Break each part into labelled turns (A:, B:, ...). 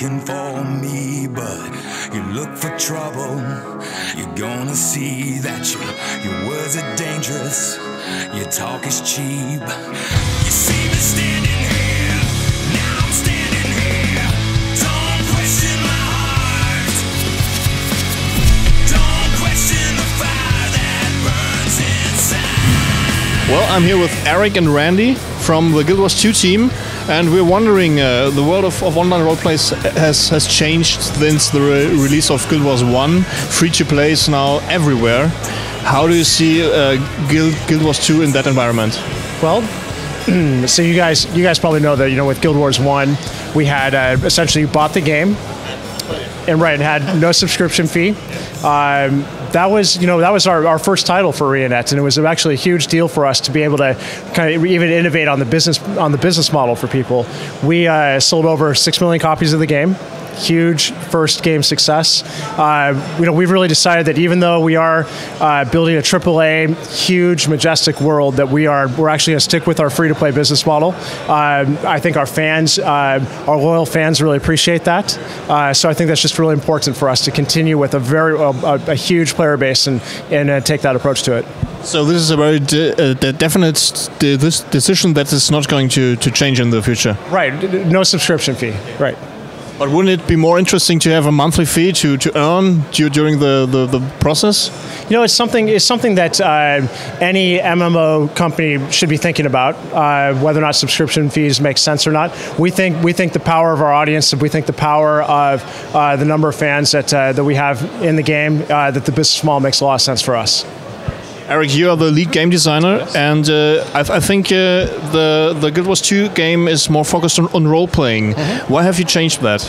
A: looking for me, but you look for trouble. You're gonna see that your words are dangerous, your talk is cheap. You see me standing here, now I'm standing here. Don't question my heart, don't question the fire that burns inside.
B: Well, I'm here with Eric and Randy from the Guild Wars 2 team, and we're wondering, the world of online roleplays has changed since the release of Guild Wars 1. Free-to-play is now everywhere. How do you see Guild Wars 2 in that environment?
C: Well, so you guys probably know that, with Guild Wars 1, we had essentially bought the game, and it had no subscription fee. That was our first title for ArenaNet, and it was actually a huge deal for us to be able to kind of even innovate on the business model for people. We sold over 6 million copies of the game. Huge first game success. We've really decided that even though we are building a AAA, huge, majestic world, that we're actually going to stick with our free-to-play business model. I think our fans, our loyal fans, really appreciate that. So I think that's just really important for us to continue with a huge player base and take that approach to it.
B: So this is a very definite decision that is not going to change in the future.
C: Right. No subscription fee. Right.
B: But wouldn't it be more interesting to have a monthly fee to earn during the process?
C: It's something that any MMO company should be thinking about, whether or not subscription fees make sense or not. We think the power of our audience, we think the power of the number of fans that we have in the game, that the business model makes a lot of sense for us.
B: Eric, you are the lead game designer, and I think the Guild Wars 2 game is more focused on role-playing. Mm-hmm. Why have you changed that?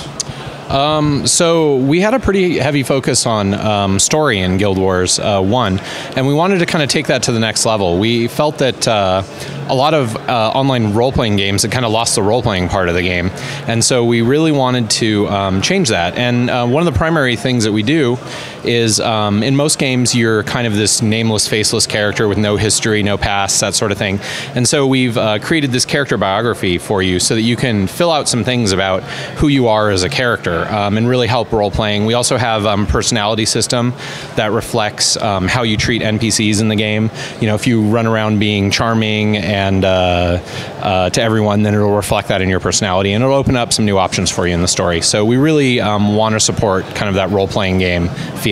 D: So we had a pretty heavy focus on story in Guild Wars 1, and we wanted to kind of take that to the next level. We felt that a lot of online role-playing games had kind of lost the role-playing part of the game, and so we really wanted to change that. And one of the primary things that we do is in most games you're kind of this nameless, faceless character with no history, no past, that sort of thing. And so we've created this character biography for you so that you can fill out some things about who you are as a character and really help role-playing. We also have a personality system that reflects how you treat NPCs in the game. If you run around being charming and to everyone, then it'll reflect that in your personality, and it'll open up some new options for you in the story. So we really want to support kind of that role-playing game feel.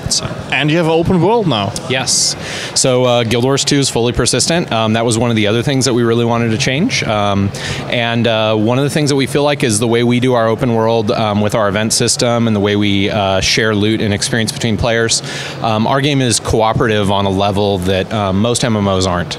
D: So.
B: And you have an open world now.
D: Yes. So Guild Wars 2 is fully persistent. That was one of the other things that we really wanted to change. And one of the things that we feel like is the way we do our open world with our event system and the way we share loot and experience between players. Our game is cooperative on a level that most MMOs aren't.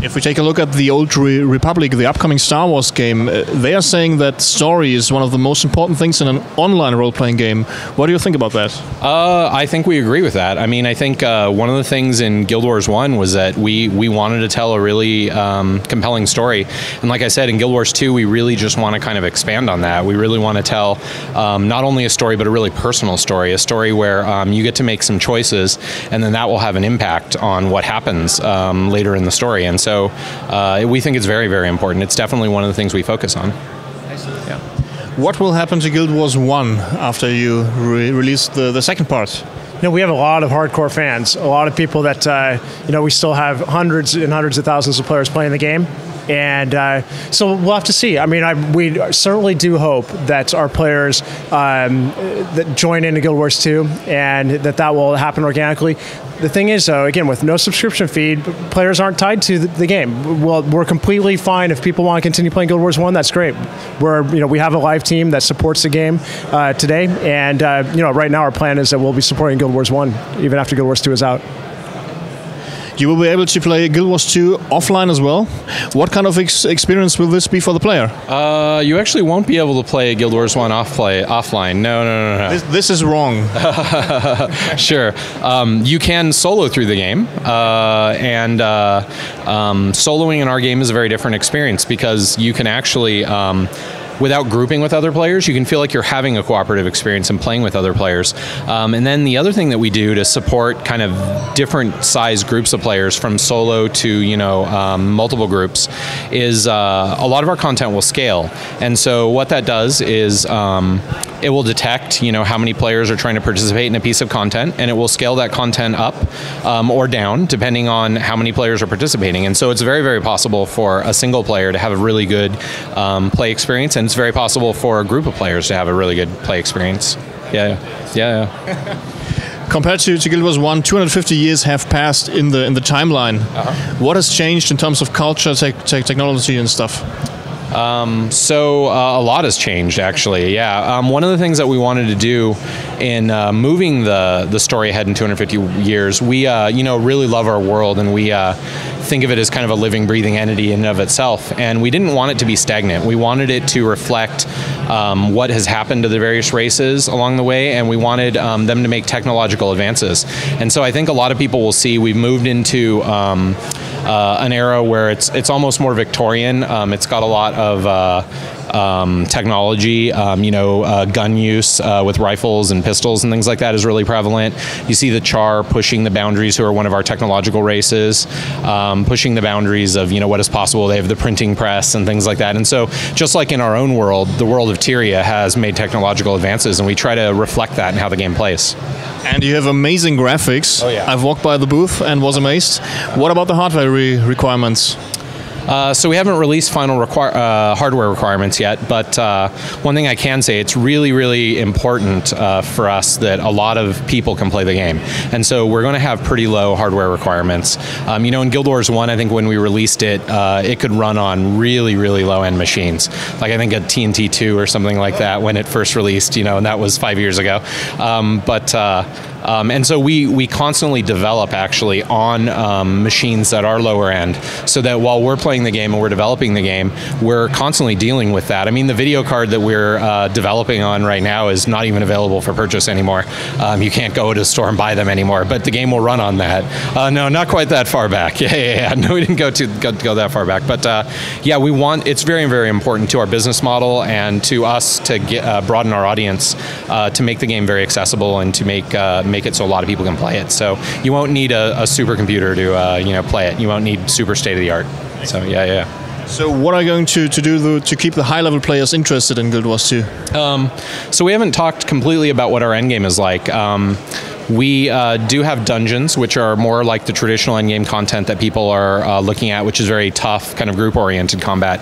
B: If we take a look at the Old Republic, the upcoming Star Wars game, they are saying that story is one of the most important things in an online role-playing game. What do you think about that?
D: I think we agree with that. I mean, I think one of the things in Guild Wars 1 was that we wanted to tell a really compelling story. And like I said, in Guild Wars 2, we really just want to kind of expand on that. We really want to tell not only a story, but a really personal story, a story where you get to make some choices, and then that will have an impact on what happens later in the story. And so we think it's very, very important. It's definitely one of the things we focus on.
B: Yeah. What will happen to Guild Wars 1 after you release the second part?
C: We have a lot of hardcore fans, a lot of people that, we still have hundreds and hundreds of thousands of players playing the game. And so we'll have to see. I mean, we certainly do hope that our players that join into Guild Wars 2 and that will happen organically. The thing is, though, again, with no subscription fee, players aren't tied to the game. Well, we're completely fine if people want to continue playing Guild Wars 1. That's great. We have a live team that supports the game today, and right now our plan is that we'll be supporting Guild Wars 1 even after Guild Wars 2 is out.
B: You will be able to play Guild Wars 2 offline as well. What kind of experience will this be for the player?
D: You actually won't be able to play Guild Wars 1 offline. No.
B: This is wrong.
D: Sure. You can solo through the game, and soloing in our game is a very different experience because you can actually without grouping with other players, you can feel like you're having a cooperative experience and playing with other players. And then the other thing that we do to support kind of different size groups of players, from solo to multiple groups, is a lot of our content will scale. And so what that does is it will detect how many players are trying to participate in a piece of content, and it will scale that content up or down depending on how many players are participating. And so it's very, very possible for a single player to have a really good play experience, and it's very possible for a group of players to have a really good play experience. Yeah.
B: Compared to Guild Wars 1, 250 years have passed in the timeline. What has changed in terms of culture, technology and stuff?
D: So a lot has changed, actually. Yeah. One of the things that we wanted to do in moving the story ahead in 250 years, we really love our world, and we think of it as kind of a living, breathing entity in and of itself. And we didn't want it to be stagnant. We wanted it to reflect what has happened to the various races along the way, and we wanted them to make technological advances. And so I think a lot of people will see we've moved into an era where it's almost more Victorian. It's got a lot of technology, gun use with rifles and pistols and things like that is really prevalent. You see the Char pushing the boundaries, who are one of our technological races, pushing the boundaries of what is possible. They have the printing press and things like that. And so just like in our own world, the world of Tyria has made technological advances, and we try to reflect that in how the game plays.
B: And you have amazing graphics.
D: Oh, yeah.
B: I've walked by the booth and was amazed. What about the hardware requirements?
D: So we haven't released final hardware requirements yet, but one thing I can say, it's really, really important for us that a lot of people can play the game. And so we're going to have pretty low hardware requirements. In Guild Wars 1, I think when we released it, it could run on really, really low-end machines. Like I think a TNT 2 or something like that when it first released, and that was 5 years ago. And so we constantly develop actually on machines that are lower end, so that while we're playing the game and we're developing the game, we're constantly dealing with that. I mean, the video card that we're developing on right now is not even available for purchase anymore. You can't go to a store and buy them anymore, but the game will run on that. No, not quite that far back. Yeah. No, we didn't go that far back. But it's very, very important to our business model and to us to broaden our audience, to make the game very accessible and to make it so a lot of people can play it. So you won't need a supercomputer to play it. You won't need super state of the art. So yeah.
B: So what are you going to do to keep the high-level players interested in Guild Wars 2?
D: So we haven't talked completely about what our endgame is like. We do have dungeons, which are more like the traditional endgame content that people are looking at, which is very tough, kind of group-oriented combat.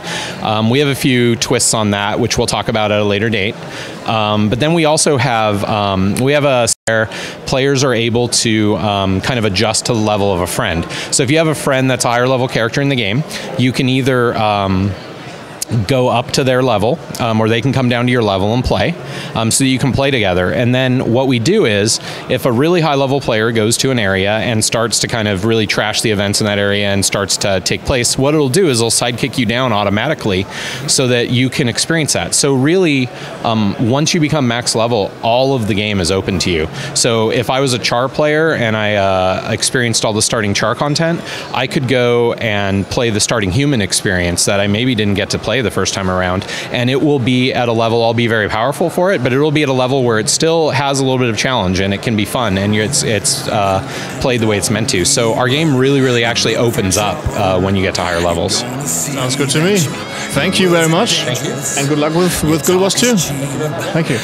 D: We have a few twists on that, which we'll talk about at a later date. But then we also have where players are able to kind of adjust to the level of a friend. So if you have a friend that's a higher level character in the game, you can either go up to their level, or they can come down to your level and play, so that you can play together. And then what we do is, if a really high level player goes to an area and starts to kind of really trash the events in that area and starts to take place, what it'll do is it'll sidekick you down automatically so that you can experience that. So really, once you become max level, all of the game is open to you. So if I was a Char player and I experienced all the starting Char content, I could go and play the starting human experience that I maybe didn't get to play the first time around, and it will be at a level, I'll be very powerful for it, but it will be at a level where it still has a little bit of challenge and it can be fun, and it's played the way it's meant to. So our game really, really actually opens up when you get to higher levels.
B: Sounds good to me. Thank you very much.
D: Thank you.
B: And good luck with Guild Wars 2. Thank you.